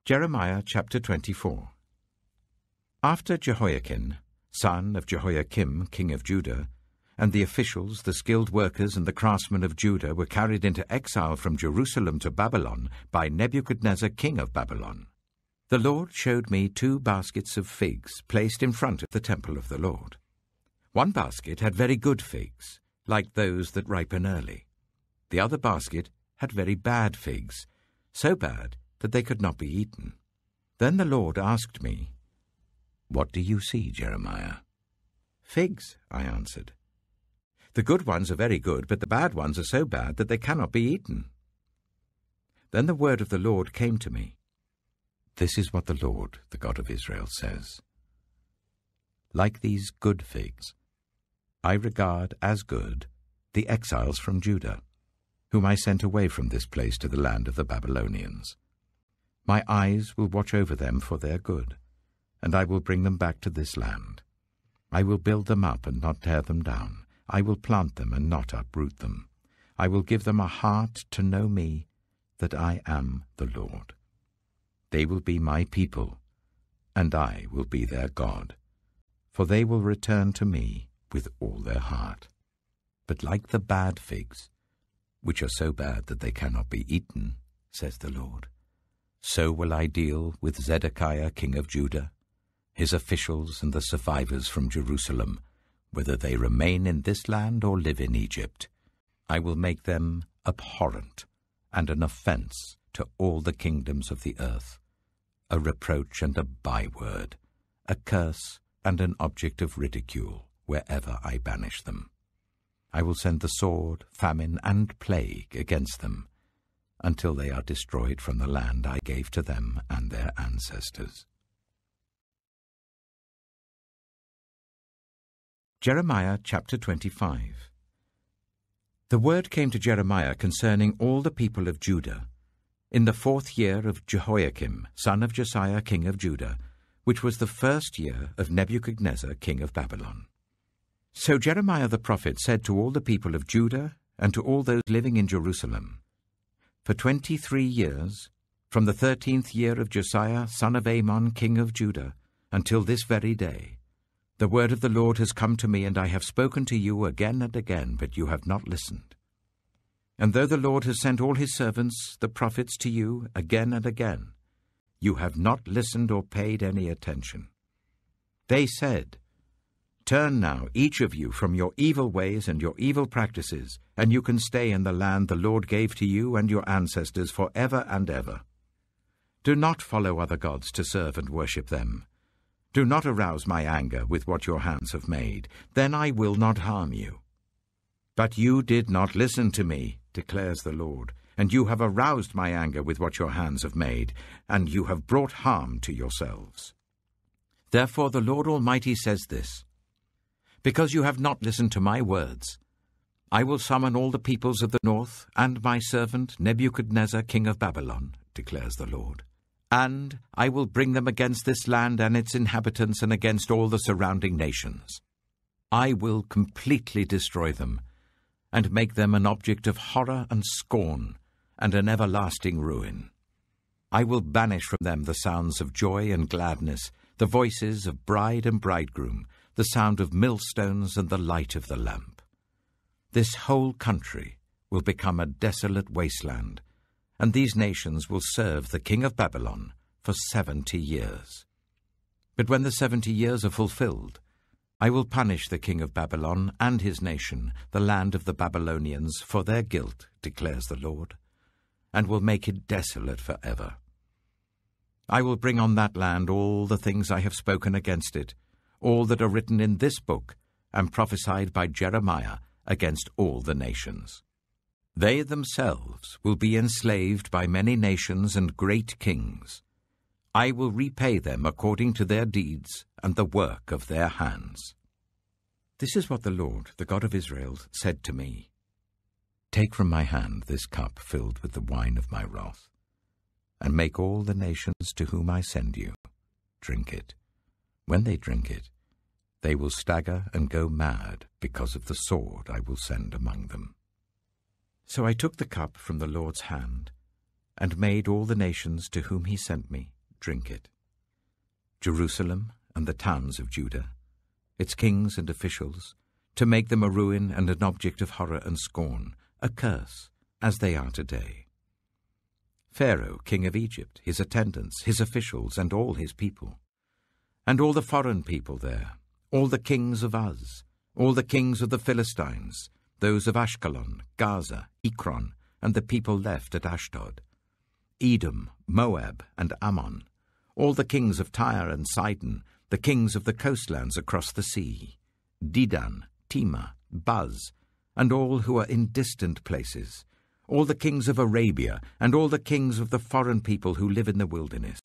Jeremiah chapter 24. After Jehoiakim, son of Jehoiakim, king of Judah, and the officials, the skilled workers, and the craftsmen of Judah were carried into exile from Jerusalem to Babylon by Nebuchadnezzar, king of Babylon, the Lord showed me 2 baskets of figs placed in front of the temple of the Lord. One basket had very good figs, like those that ripen early. The other basket had very bad figs, so bad that they could not be eaten. Then the Lord asked me, "What do you see, Jeremiah?" "Figs," I answered. "The good ones are very good, but the bad ones are so bad that they cannot be eaten." Then the word of the Lord came to me. "This is what the Lord, the God of Israel, says. Like these good figs, I regard as good the exiles from Judah, whom I sent away from this place to the land of the Babylonians. My eyes will watch over them for their good, and I will bring them back to this land. I will build them up and not tear them down. I will plant them and not uproot them. I will give them a heart to know me, that I am the Lord. They will be my people, and I will be their God, for they will return to me with all their heart. But like the bad figs, which are so bad that they cannot be eaten, says the Lord, so will I deal with Zedekiah king of Judah, his officials and the survivors from Jerusalem, whether they remain in this land or live in Egypt. I will make them abhorrent and an offense to all the kingdoms of the earth, a reproach and a byword, a curse and an object of ridicule wherever I banish them. I will send the sword, famine, and plague against them, until they are destroyed from the land I gave to them and their ancestors." Jeremiah chapter 25. The word came to Jeremiah concerning all the people of Judah, in the 4th year of Jehoiakim, son of Josiah king of Judah, which was the 1st year of Nebuchadnezzar king of Babylon. So Jeremiah the prophet said to all the people of Judah and to all those living in Jerusalem, For 23 years, from the 13th year of Josiah son of Amon king of Judah, until this very day, the word of the Lord has come to me, and I have spoken to you again and again, but you have not listened. And though the Lord has sent all his servants, the prophets, to you again and again, you have not listened or paid any attention. They said, Turn now, each of you, from your evil ways and your evil practices, and you can stay in the land the Lord gave to you and your ancestors forever and ever. Do not follow other gods to serve and worship them. Do not arouse my anger with what your hands have made. Then I will not harm you. But you did not listen to me, declares the Lord, and you have aroused my anger with what your hands have made, and you have brought harm to yourselves. Therefore the Lord Almighty says this, Because you have not listened to my words, I will summon all the peoples of the north and my servant Nebuchadnezzar king of Babylon, declares the Lord. And I will bring them against this land and its inhabitants and against all the surrounding nations. I will completely destroy them and make them an object of horror and scorn and an everlasting ruin. I will banish from them the sounds of joy and gladness, the voices of bride and bridegroom, the sound of millstones and the light of the lamp. This whole country will become a desolate wasteland, and these nations will serve the king of Babylon for 70 years. But when the 70 years are fulfilled, I will punish the king of Babylon and his nation, the land of the Babylonians, for their guilt, declares the Lord, and will make it desolate forever. I will bring on that land all the things I have spoken against it, all that are written in this book and prophesied by Jeremiah against all the nations. They themselves will be enslaved by many nations and great kings. I will repay them according to their deeds and the work of their hands. This is what the Lord, the God of Israel, said to me. Take from my hand this cup filled with the wine of my wrath, and make all the nations to whom I send you drink it. When they drink it, they will stagger and go mad because of the sword I will send among them. So I took the cup from the Lord's hand, and made all the nations to whom he sent me drink it. Jerusalem and the towns of Judah, its kings and officials, to make them a ruin and an object of horror and scorn, a curse, as they are today. Pharaoh, king of Egypt, his attendants, his officials, and all his people, and all the foreign people there, all the kings of Uz, all the kings of the Philistines, those of Ashkelon, Gaza, Ekron, and the people left at Ashdod, Edom, Moab, and Ammon, all the kings of Tyre and Sidon, the kings of the coastlands across the sea, Dedan, Tema, Buz, and all who are in distant places, all the kings of Arabia, and all the kings of the foreign people who live in the wilderness,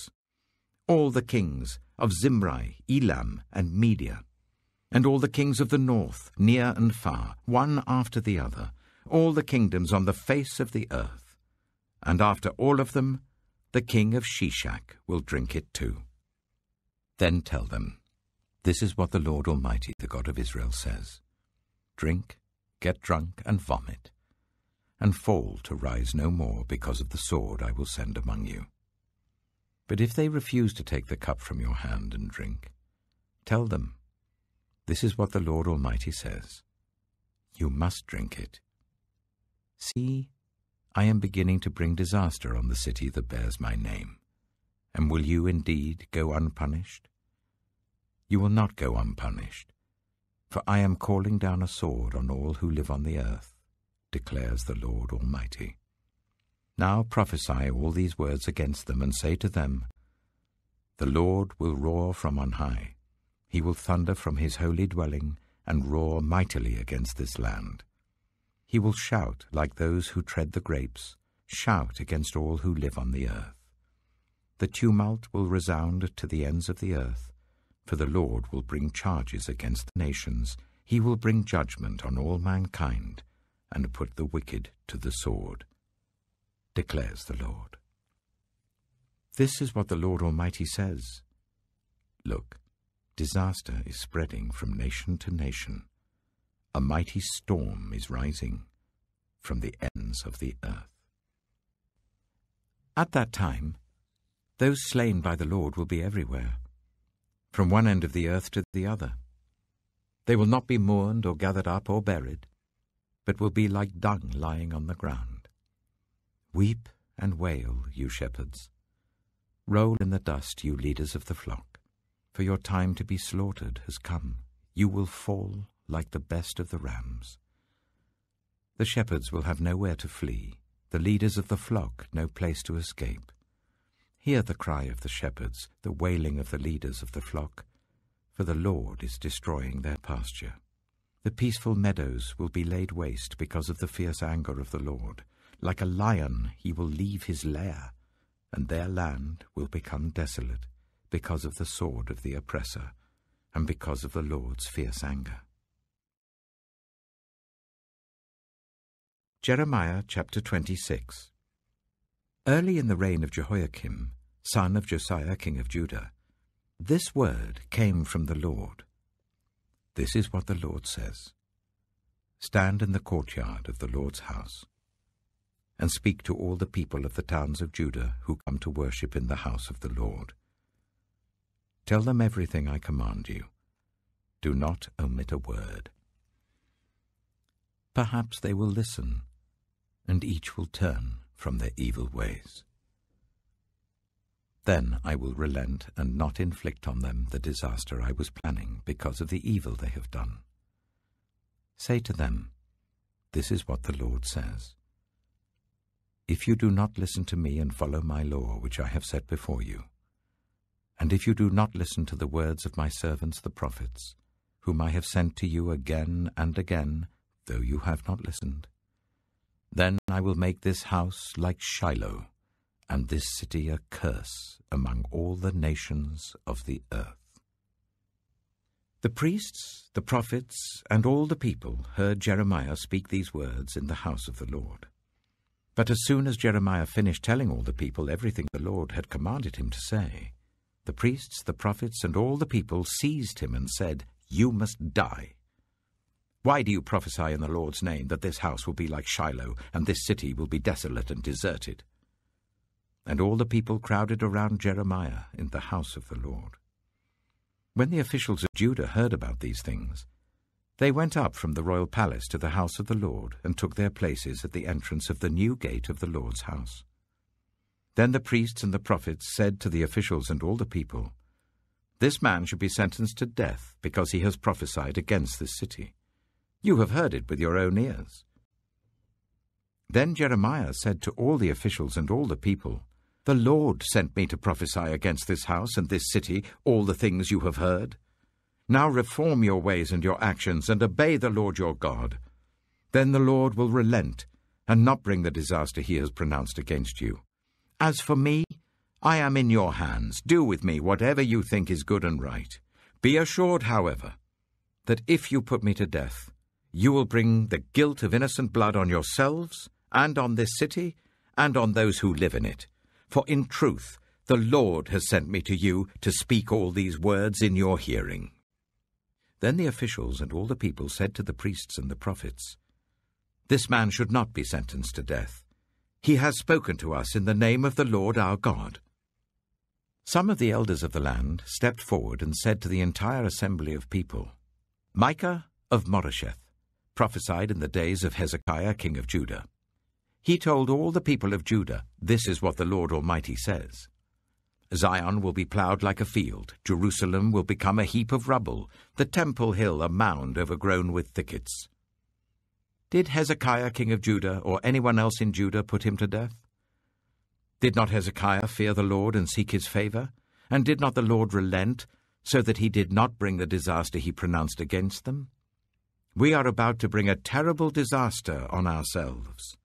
all the kings of Zimri, Elam, and Media, and all the kings of the north, near and far, one after the other, all the kingdoms on the face of the earth. And after all of them, the king of Shishak will drink it too. Then tell them, this is what the Lord Almighty, the God of Israel, says. Drink, get drunk, and vomit, and fall to rise no more because of the sword I will send among you. But if they refuse to take the cup from your hand and drink, tell them, this is what the Lord Almighty says. You must drink it. See, I am beginning to bring disaster on the city that bears my name. And will you indeed go unpunished? You will not go unpunished, for I am calling down a sword on all who live on the earth, declares the Lord Almighty. Now prophesy all these words against them, and say to them, the Lord will roar from on high. He will thunder from his holy dwelling, and roar mightily against this land. He will shout like those who tread the grapes, shout against all who live on the earth. The tumult will resound to the ends of the earth, for the Lord will bring charges against the nations. He will bring judgment on all mankind, and put the wicked to the sword, declares the Lord. This is what the Lord Almighty says. Look, disaster is spreading from nation to nation. A mighty storm is rising from the ends of the earth. At that time, those slain by the Lord will be everywhere, from one end of the earth to the other. They will not be mourned or gathered up or buried, but will be like dung lying on the ground. Weep and wail, you shepherds. Roll in the dust, you leaders of the flock, for your time to be slaughtered has come. You will fall like the best of the rams. The shepherds will have nowhere to flee, the leaders of the flock no place to escape. Hear the cry of the shepherds, the wailing of the leaders of the flock, for the Lord is destroying their pasture. The peaceful meadows will be laid waste because of the fierce anger of the Lord. Like a lion he will leave his lair, and their land will become desolate because of the sword of the oppressor, and because of the Lord's fierce anger. Jeremiah chapter 26. Early in the reign of Jehoiakim, son of Josiah king of Judah, this word came from the Lord. This is what the Lord says. Stand in the courtyard of the Lord's house, and speak to all the people of the towns of Judah who come to worship in the house of the Lord. Tell them everything I command you. Do not omit a word. Perhaps they will listen, and each will turn from their evil ways. Then I will relent and not inflict on them the disaster I was planning because of the evil they have done. Say to them, this is what the Lord says. If you do not listen to me and follow my law which I have set before you, and if you do not listen to the words of my servants the prophets, whom I have sent to you again and again, though you have not listened, then I will make this house like Shiloh, and this city a curse among all the nations of the earth. The priests, the prophets, and all the people heard Jeremiah speak these words in the house of the Lord. But as soon as Jeremiah finished telling all the people everything the Lord had commanded him to say, the priests, the prophets, and all the people seized him and said, "You must die. Why do you prophesy in the Lord's name that this house will be like Shiloh, and this city will be desolate and deserted?" and all the people crowded around Jeremiah in the house of the Lord. When the officials of Judah heard about these things, they went up from the royal palace to the house of the Lord and took their places at the entrance of the new gate of the Lord's house. Then the priests and the prophets said to the officials and all the people, "This man should be sentenced to death because he has prophesied against this city. You have heard it with your own ears." Then Jeremiah said to all the officials and all the people, "The Lord sent me to prophesy against this house and this city all the things you have heard. Now reform your ways and your actions and obey the Lord your God. Then the Lord will relent and not bring the disaster he has pronounced against you. As for me, I am in your hands. Do with me whatever you think is good and right. Be assured, however, that if you put me to death, you will bring the guilt of innocent blood on yourselves and on this city and on those who live in it. For in truth, the Lord has sent me to you to speak all these words in your hearing." Then the officials and all the people said to the priests and the prophets, "This man should not be sentenced to death. He has spoken to us in the name of the Lord our God." Some of the elders of the land stepped forward and said to the entire assembly of people, "Micah of Moresheth prophesied in the days of Hezekiah king of Judah. He told all the people of Judah, 'This is what the Lord Almighty says. Zion will be plowed like a field, Jerusalem will become a heap of rubble, the temple hill a mound overgrown with thickets.' Did Hezekiah king of Judah or anyone else in Judah put him to death? Did not Hezekiah fear the Lord and seek his favor? And did not the Lord relent, so that he did not bring the disaster he pronounced against them? We are about to bring a terrible disaster on ourselves."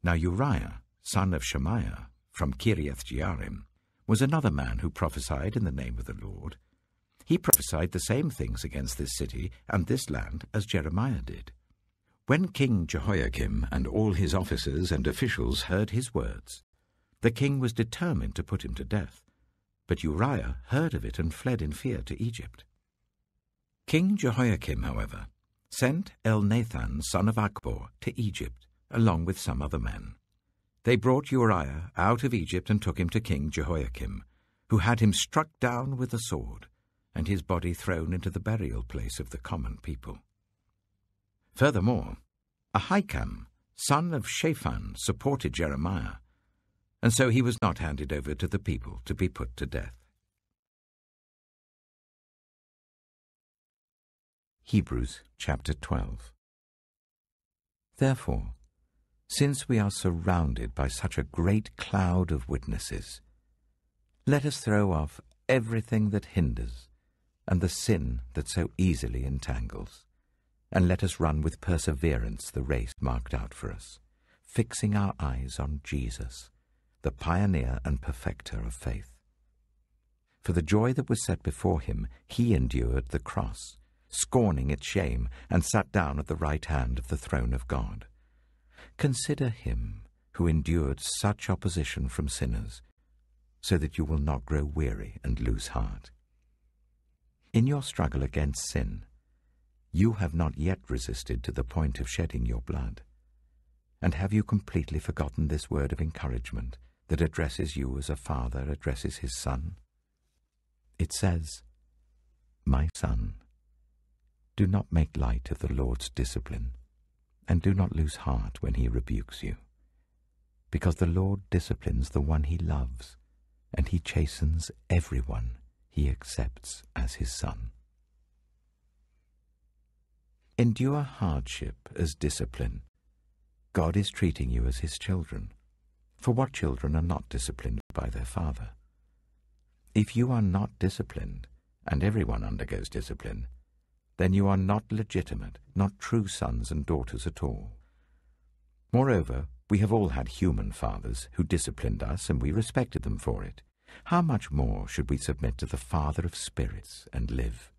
Now Uriah, son of Shemaiah, from Kiriath-Jearim, was another man who prophesied in the name of the Lord. He prophesied the same things against this city and this land as Jeremiah did. When King Jehoiakim and all his officers and officials heard his words, the king was determined to put him to death. But Uriah heard of it and fled in fear to Egypt. King Jehoiakim, however, sent Elnathan, son of Achbor, to Egypt, along with some other men. They brought Uriah out of Egypt and took him to King Jehoiakim, who had him struck down with a sword, and his body thrown into the burial place of the common people. Furthermore, Ahikam, son of Shaphan, supported Jeremiah, and so he was not handed over to the people to be put to death. Hebrews chapter 12. Therefore, since we are surrounded by such a great cloud of witnesses, let us throw off everything that hinders and the sin that so easily entangles, and let us run with perseverance the race marked out for us, fixing our eyes on Jesus, the pioneer and perfecter of faith. For the joy that was set before him, he endured the cross, scorning its shame, and sat down at the right hand of the throne of God. Consider him who endured such opposition from sinners, so that you will not grow weary and lose heart. In your struggle against sin, you have not yet resisted to the point of shedding your blood. And have you completely forgotten this word of encouragement that addresses you as a father addresses his son? It says, "My son, do not make light of the Lord's discipline, and do not lose heart when he rebukes you, because the Lord disciplines the one he loves, and he chastens everyone he accepts as his son." Endure hardship as discipline. God is treating you as his children. For what children are not disciplined by their father? If you are not disciplined, and everyone undergoes discipline, then you are not legitimate, not true sons and daughters at all. Moreover, we have all had human fathers who disciplined us, and we respected them for it. How much more should we submit to the Father of spirits and live?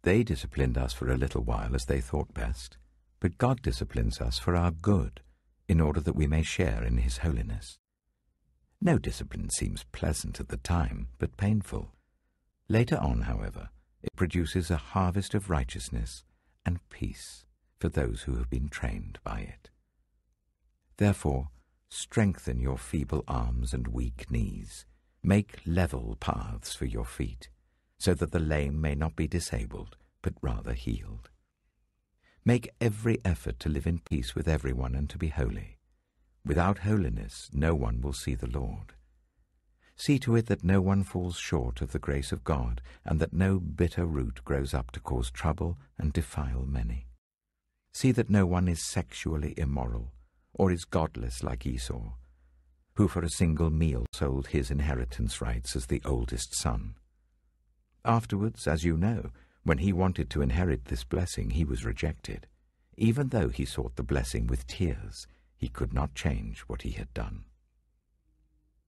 They disciplined us for a little while as they thought best, but God disciplines us for our good, in order that we may share in his holiness. No discipline seems pleasant at the time, but painful. Later on, however, it produces a harvest of righteousness and peace for those who have been trained by it. Therefore, Strengthen your feeble arms and weak knees. Make level paths for your feet, so that the lame may not be disabled, but rather healed. Make every effort to live in peace with everyone and to be holy. Without holiness, no one will see the Lord. See to it that no one falls short of the grace of God, and that no bitter root grows up to cause trouble and defile many. See that no one is sexually immoral, or is godless like Esau, who for a single meal sold his inheritance rights as the oldest son. Afterwards, as you know, when he wanted to inherit this blessing, he was rejected. Even though he sought the blessing with tears, he could not change what he had done.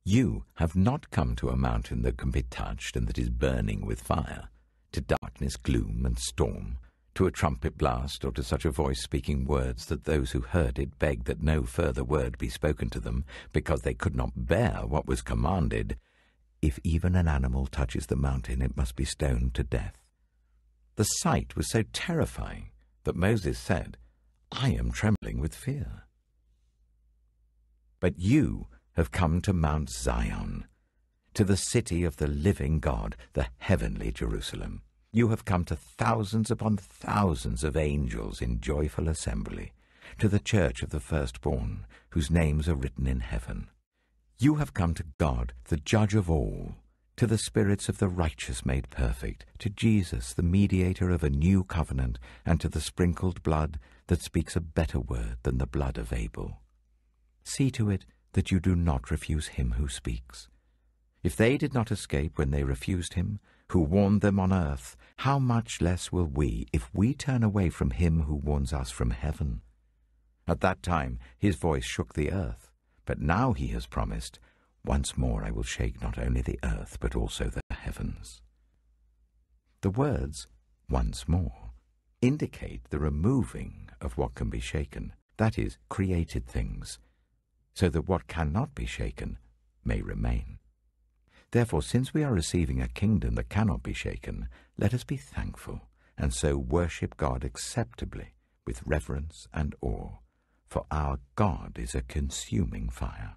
You have not come to a mountain that can be touched and that is burning with fire, to darkness, gloom, and storm, to a trumpet blast, or to such a voice speaking words that those who heard it begged that no further word be spoken to them, because they could not bear what was commanded. If even an animal touches the mountain, it must be stoned to death. The sight was so terrifying that Moses said, I am trembling with fear. But you have come to Mount Zion, to the city of the living God, the heavenly Jerusalem. You have come to thousands upon thousands of angels in joyful assembly, to the church of the firstborn, whose names are written in heaven. You have come to God, the judge of all, to the spirits of the righteous made perfect, to Jesus, the mediator of a new covenant, and to the sprinkled blood that speaks a better word than the blood of Abel. See to it that you do not refuse him who speaks. If they did not escape when they refused him, who warned them on earth, how much less will we, if we turn away from him who warns us from heaven? At that time his voice shook the earth, but now he has promised, once more I will shake not only the earth, but also the heavens. The words, once more, indicate the removing of what can be shaken, that is, created things, so that what cannot be shaken may remain. Therefore, since we are receiving a kingdom that cannot be shaken, let us be thankful, and so worship God acceptably with reverence and awe, for our God is a consuming fire.